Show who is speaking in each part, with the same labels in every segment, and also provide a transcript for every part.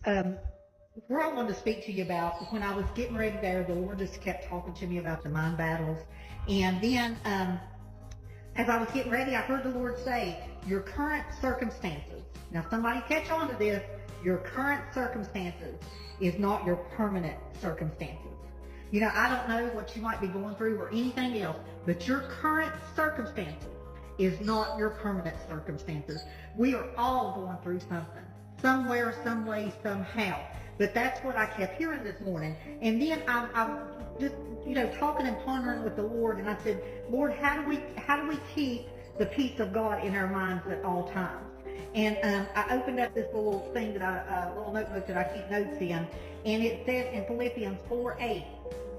Speaker 1: um, where I wanted to speak to you about when I was getting ready there, the Lord just kept talking to me about the mind battles. And then as I was getting ready, I heard the Lord say, your current circumstances. Now, somebody catch on to this. Your current circumstances is not your permanent circumstances. You know, I don't know what you might be going through or anything else, but your current circumstances is not your permanent circumstances. We are all going through something, somewhere, some way, somehow. But that's what I kept hearing this morning. And then I'm just, talking and pondering with the Lord, and I said, Lord, how do we keep the peace of God in our minds at all times? And I opened up this little thing little notebook that I keep notes in, and it says in Philippians 4:8,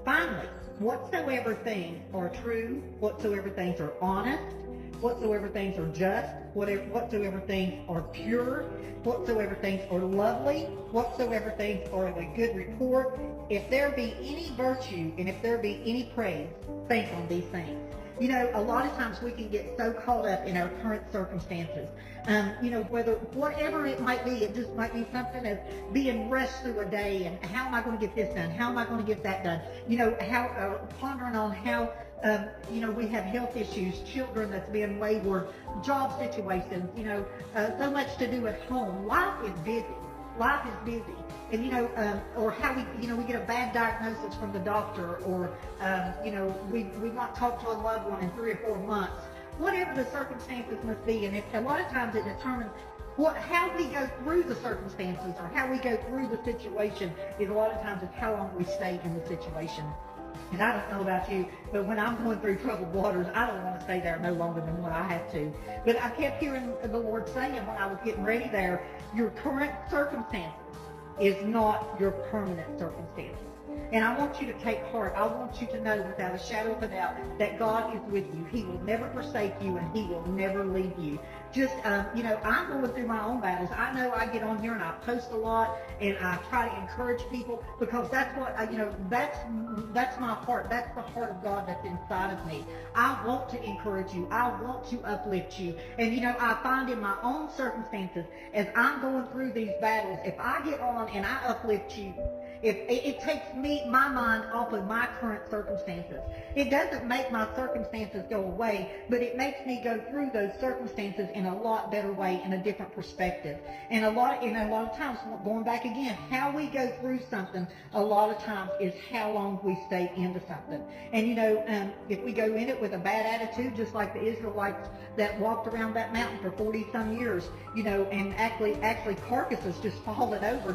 Speaker 1: finally, whatsoever things are true, whatsoever things are honest, whatsoever things are just, whatsoever things are pure, whatsoever things are lovely, whatsoever things are of a good report, if there be any virtue and if there be any praise, think on these things. You know, a lot of times we can get so caught up in our current circumstances. Whatever it might be, it just might be something as being rushed through a day and how am I going to get this done? How am I going to get that done? Pondering on how, we have health issues, children that's being wayward, job situations, so much to do at home. Life is busy. Life is busy. And, or how we get a bad diagnosis from the doctor, or, we've not talked to a loved one in 3 or 4 months. Whatever the circumstances must be, and a lot of times it determines how we go through the circumstances or how we go through the situation is a lot of times it's how long we stay in the situation. And I don't know about you, but when I'm going through troubled waters, I don't want to stay there no longer than what I have to. But I kept hearing the Lord saying when I was getting ready there, your current circumstances is not your permanent circumstances. And I want you to take heart. I want you to know without a shadow of a doubt that God is with you. He will never forsake you, and He will never leave you. Just, I'm going through my own battles. I know I get on here and I post a lot, and I try to encourage people because that's what, that's my heart. That's the heart of God that's inside of me. I want to encourage you. I want to uplift you. And, I find in my own circumstances, as I'm going through these battles, if I get on and I uplift you, if it takes my mind off of my current circumstances. It doesn't make my circumstances go away, but it makes me go through those circumstances in a lot better way, in a different perspective. And a lot of times, going back again, how we go through something a lot of times is how long we stay into something. And if we go in it with a bad attitude, just like the Israelites that walked around that mountain for 40 some years, and actually carcasses just falling over